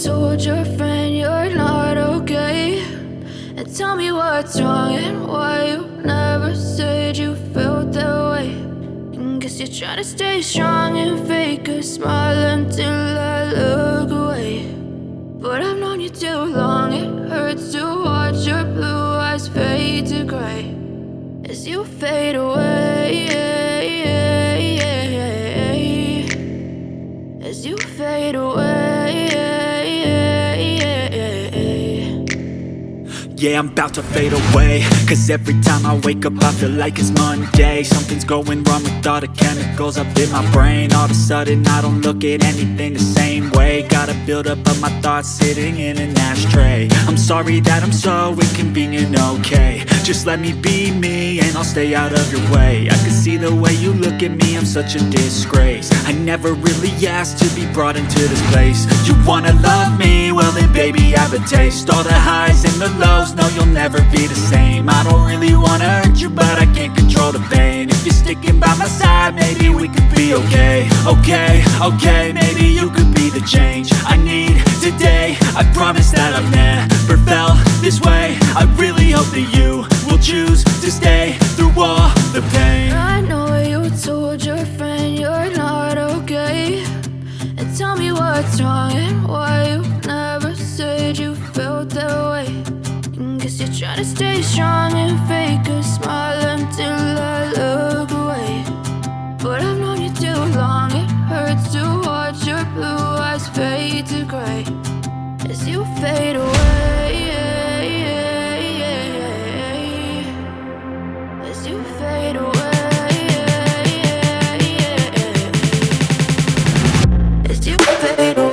told your friend you're not okay, and tell me what's wrong and why you never said you felt that way. And guess you're trying to stay strong and fake a smile until I look away. But I've known you too long, it hurts to watch your blue eyes fade to gray as you fade away, as you fade away. Yeah, I'm about to fade away, cause every time I wake up I feel like it's Monday. Something's going wrong with all the chemicals up in my brain. All of a sudden I don't look at anything the same way. Gotta build up of my thoughts sitting in an ashtray. I'm sorry that I'm so inconvenient, okay. Just let me be me and I'll stay out of your way. I can see the way you look at me, I'm such a disgrace. I never really asked to be brought into this place. You wanna love me? Well then baby I have a taste. All the highs and the lows, no you'll never be the same. I don't really wanna hurt you but I can't control the pain. If you're sticking by my side maybe we could be okay. Okay, maybe you could be the change I need today. I promise that I've never felt this way. I really hope that you will choose to stay through all the pain. I know you told your friend you're not okay, and tell me what's wrong and why you never said you felt that way. And guess you're trying to stay strong and fake a smile until I look away. But I've known you too long, it hurts to watch your blue eyes fade to gray as you fade away, as you fade away, as you fade away.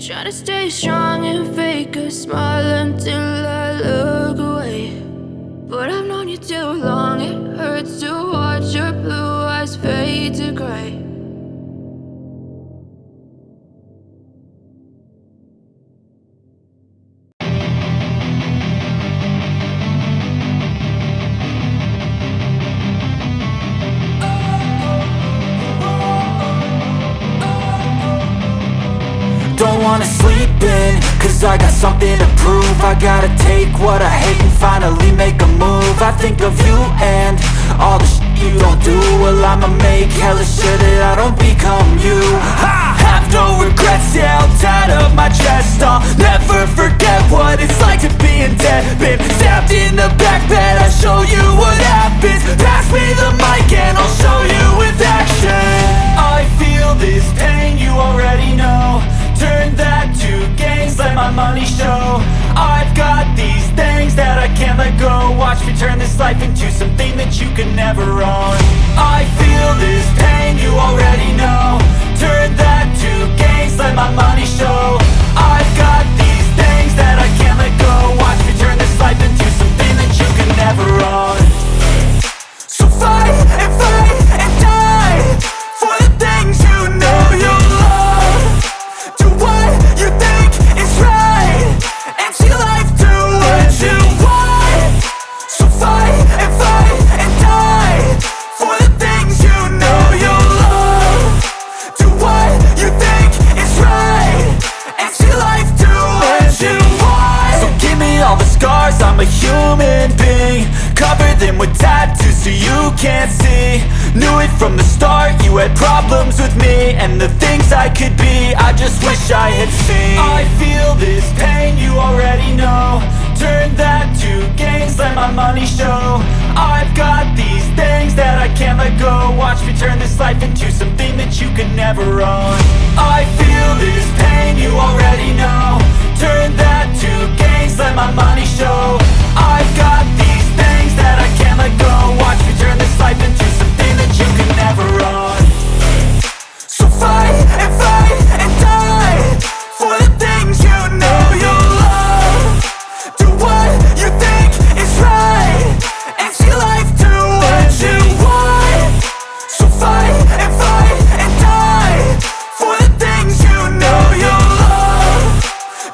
Try to stay strong and fake a smile until I look away. But I've known you too long, it hurts to watch your blue eyes fade to gray. Don't wanna sleep in, cause I got something to prove. I gotta take what I hate and finally make a move. I think of you and all the shit you don't do. Well I'ma make hella sure that I don't become you. I have no regrets, yeah, I'll tie up my chest. I'll never forget what it's like to be in debt. Been stabbed in the back bed, I'll show you what happens. Pass me the mic and I'll show you with action. I feel this pain, you already know. Turn that to gains, let my money show. life into something that you could never own. I feel this pain, you already know. Turn that to gains, let my money show. I've got these things that I can't let go. Watch me turn this life into something that you could never own. So fight and die for the things you know you love. Do what you think is right and see life do what you want. So fight and die for the things you know you love. Do what you think is right and see life do what you want. So give me all the scars, I'm a human being. Cover them with tattoos so you can't see. Knew it from the start, you had problems with me and the things I could be, I just wish I had seen. I feel this pain, you already know. Turn that to gains, let my money show. I've got these things that I can't let go. Watch me turn this life into something that you could never own. I feel this pain, you already know. Turn that to gains, let my money show. I've got these things that I can't let go. Watch me turn this life into something that you could never own. So fight and die for the things you know you love. Do what you think is right and see life do what you want. So fight and die for the things you know you love.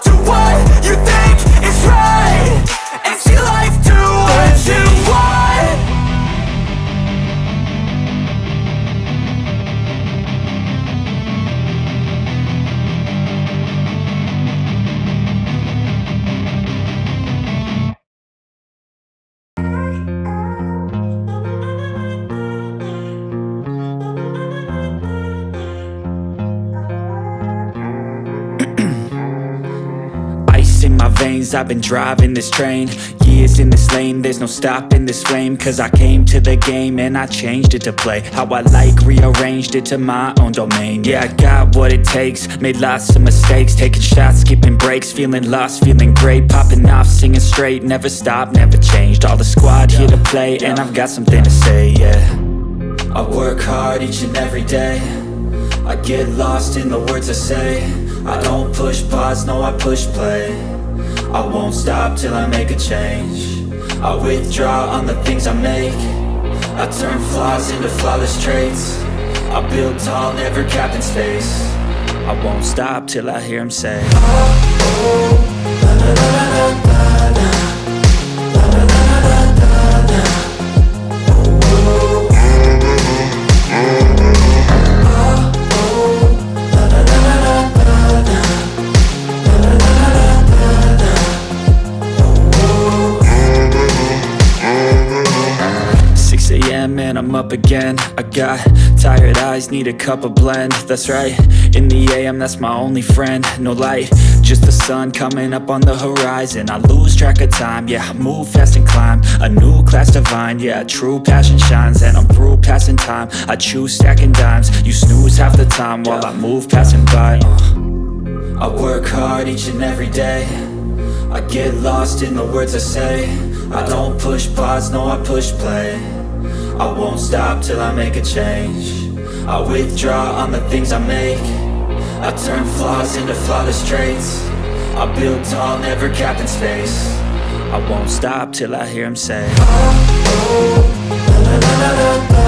Do what you think is right and see life do what you want. Ice in my veins, I've been driving this train. Years in this lane, there's no stopping this flame. Cause I came to the game and I changed it to play how I like, rearranged it to my own domain. Yeah, I got what it takes, made lots of mistakes. Taking shots, skipping breaks, feeling lost, feeling great. Popping off, singing straight, never stopped, never changed. All the squad here to play and I've got something to say, yeah. I work hard each and every day. I get lost in the words I say. I don't push pause, no I push play. I won't stop till I make a change. I withdraw on the things I make. I turn flaws into flawless traits. I build tall, never capped in space. I won't stop till I hear him say, oh, oh, la, la, la, la, la, la. And I'm up again. I got tired eyes, need a cup of blend. That's right, in the AM, that's my only friend. No light, just the sun coming up on the horizon. I lose track of time, yeah, I move fast and climb a new class divine, yeah, true passion shines. And I'm through passing time, I choose stacking dimes. You snooze half the time while I move passing by. I work hard each and every day. I get lost in the words I say. I don't push pause, no I push play. I won't stop till I make a change. I withdraw on the things I make. I turn flaws into flawless traits. I build tall, never capped in space. I won't stop till I hear him say, oh, oh, la, la, la, la, la.